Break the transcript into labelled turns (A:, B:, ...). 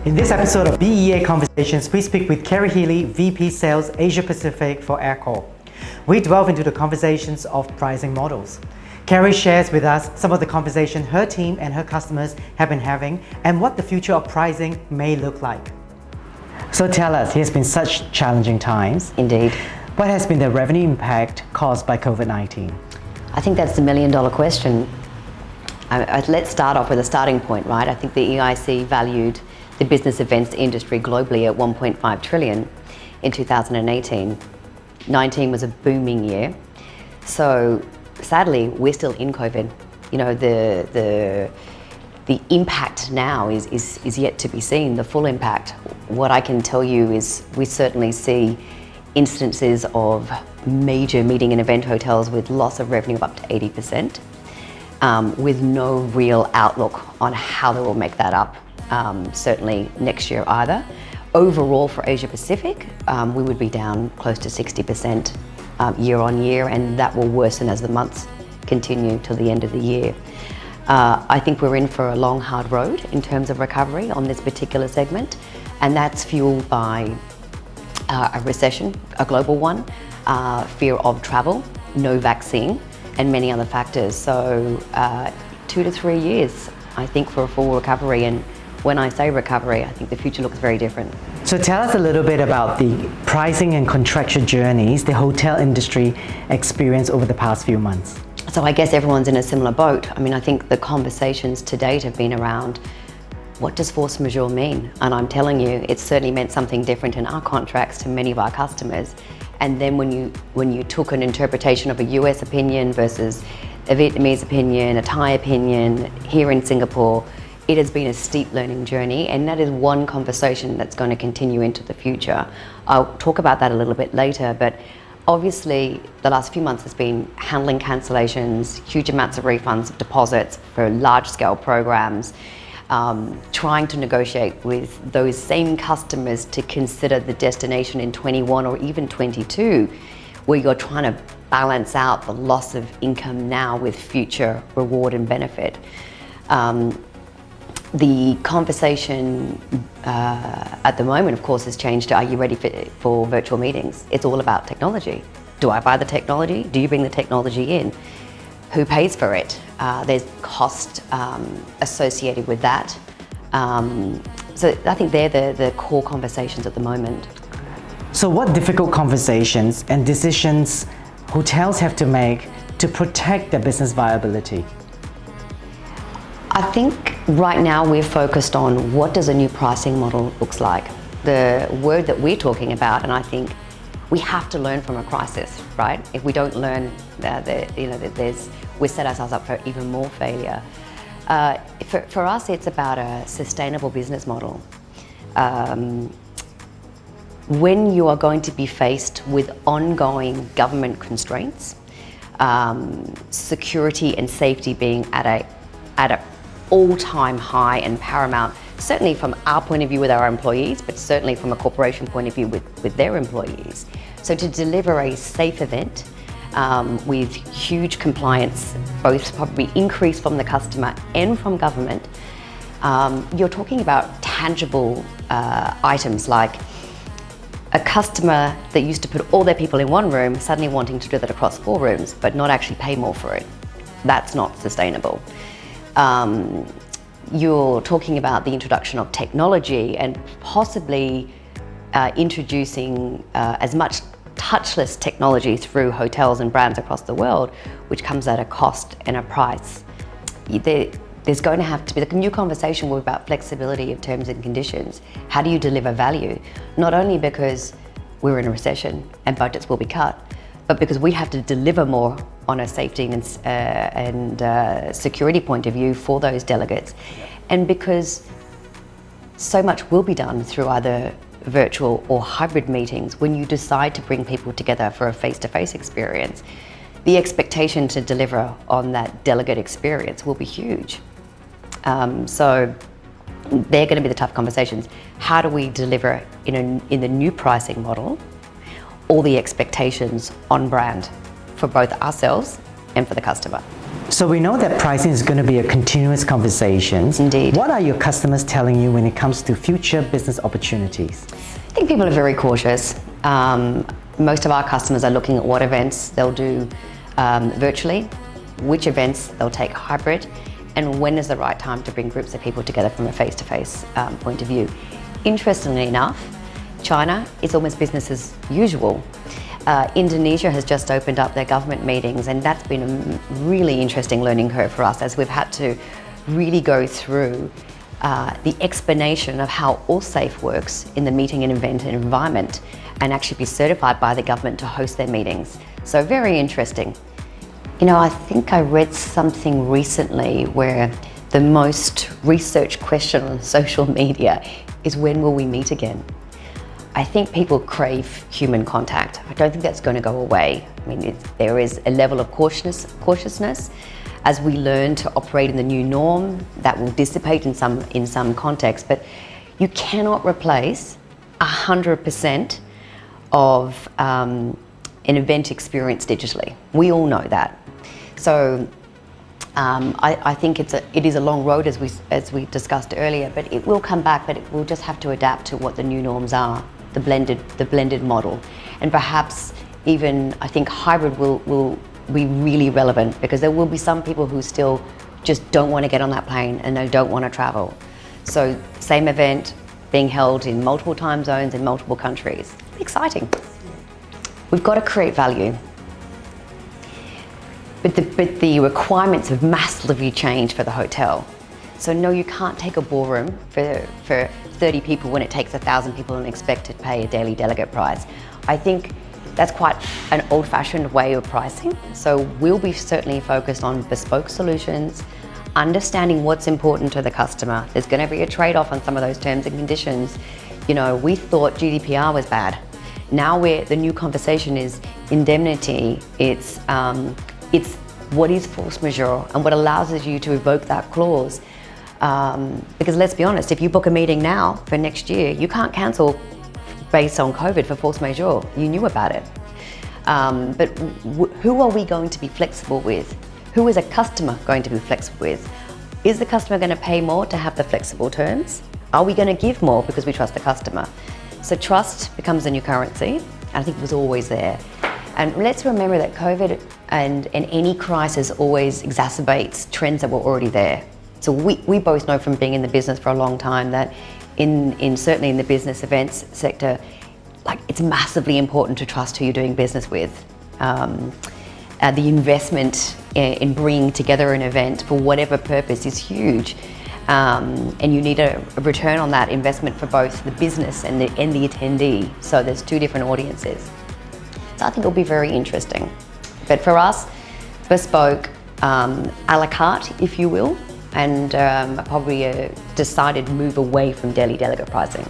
A: In this episode of BEA Conversations, we speak with Kerry Healy, VP Sales Asia Pacific for Accor. We delve into the conversations of pricing models. Kerry shares with us some of the conversation her team and her customers have been having and what the future of pricing may look like. So tell us, it has been such challenging times.
B: Indeed.
A: What has been the revenue impact caused by COVID-19?
B: I think that's the million-dollar question. Let's start off with a starting point, right? I think the EIC valued the business events industry globally at 1.5 trillion in 2018. 19 was a booming year. So sadly, we're still in COVID. You know, the impact now is yet to be seen, the full impact. What I can tell you is we certainly see instances of major meeting and event hotels with loss of revenue of up to 80%, with no real outlook on how they will make that up, certainly next year either. Overall for Asia Pacific, we would be down close to 60% year on year, and that will worsen as the months continue till the end of the year. I think we're in for a long, hard road in terms of recovery on this particular segment, and that's fueled by a recession, a global one, fear of travel, no vaccine, and many other factors. So 2 to 3 years, I think, for a full recovery. And when I say recovery, I think the future looks very different.
A: So tell us a little bit about the pricing and contractual journeys the hotel industry experienced over the past few months.
B: So I guess everyone's in a similar boat. I mean, I think the conversations to date have been around, what does force majeure mean? And I'm telling you, it's certainly meant something different in our contracts to many of our customers. And then when you took an interpretation of a US opinion versus a Vietnamese opinion, a Thai opinion here in Singapore, it has been a steep learning journey, and that is one conversation that's going to continue into the future. I'll talk about that a little bit later, but obviously the last few months has been handling cancellations, huge amounts of refunds of deposits for large-scale programs, trying to negotiate with those same customers to consider the destination in 21 or even 22, where you're trying to balance out the loss of income now with future reward and benefit. The conversation at the moment, of course, has changed to, are you ready for virtual meetings? It's all about technology. Do I buy the technology? Do you bring the technology in? Who pays for it? There's cost associated with that. So I think they're the core conversations at the moment.
A: So what difficult conversations and decisions hotels have to make to protect their business viability?
B: I think right now we're focused on what does a new pricing model looks like. The word that we're talking about, and I think we have to learn from a crisis, right? If we don't learn, we set ourselves up for even more failure. For us, it's about a sustainable business model. When you are going to be faced with ongoing government constraints, security and safety being at a all-time high and paramount, certainly from our point of view with our employees, but certainly from a corporation point of view with their employees. So to deliver a safe event with huge compliance, both probably increase from the customer and from government, you're talking about tangible items like a customer that used to put all their people in one room suddenly wanting to do that across 4 rooms, but not actually pay more for it. That's not sustainable. You're talking about the introduction of technology and possibly introducing as much touchless technology through hotels and brands across the world, which comes at a cost and a price. There's going to have to be, the new conversation will be about flexibility of terms and conditions. How do you deliver value? Not only because we're in a recession and budgets will be cut, but because we have to deliver more on a safety and security point of view for those delegates. And because so much will be done through either virtual or hybrid meetings, when you decide to bring people together for a face-to-face experience, the expectation to deliver on that delegate experience will be huge. So they're going to be the tough conversations. How do we deliver in the new pricing model all the expectations on brand for both ourselves and for the customer?
A: So we know that pricing is going to be a continuous conversation.
B: Indeed.
A: What are your customers telling you when it comes to future business opportunities?
B: I think people are very cautious. Most of our customers are looking at what events they'll do virtually, which events they'll take hybrid, and when is the right time to bring groups of people together from a face-to-face point of view. Interestingly enough, China is almost business as usual. Indonesia has just opened up their government meetings, and that's been a really interesting learning curve for us as we've had to really go through the explanation of how AllSafe works in the meeting and event environment and actually be certified by the government to host their meetings. So very interesting. You know, I think I read something recently where the most researched question on social media is, when will we meet again? I think people crave human contact. I don't think that's going to go away. I mean, there is a level of cautiousness as we learn to operate in the new norm that will dissipate in some context, but you cannot replace 100% of an event experience digitally. We all know that. So I think it is a long road, as we discussed earlier, but it will come back, but it will just have to adapt to what the new norms are, the blended model. And perhaps even, I think hybrid will be really relevant, because there will be some people who still just don't want to get on that plane and they don't want to travel. So same event being held in multiple time zones in multiple countries. Exciting. We've got to create value. But the requirements have massively changed for the hotel. So no, you can't take a ballroom for 30 people when it takes 1,000 people and expect to pay a daily delegate price. I think that's quite an old-fashioned way of pricing. So we'll be certainly focused on bespoke solutions, understanding what's important to the customer. There's going to be a trade-off on some of those terms and conditions. You know, we thought GDPR was bad. Now the new conversation is indemnity. It's what is force majeure and what allows you to evoke that clause. Because let's be honest, if you book a meeting now for next year, you can't cancel based on COVID for force majeure. You knew about it. But who are we going to be flexible with? Who is a customer going to be flexible with? Is the customer going to pay more to have the flexible terms? Are we going to give more because we trust the customer? So trust becomes the new currency, and I think it was always there. And let's remember that COVID and any crisis always exacerbates trends that were already there. So we both know from being in the business for a long time that certainly in the business events sector, like, it's massively important to trust who you're doing business with. The investment in bringing together an event for whatever purpose is huge. And you need a return on that investment for both the business and the attendee. So there's two different audiences. So I think it'll be very interesting. But for us, bespoke, a la carte, if you will, and probably a decided move away from daily delegate pricing.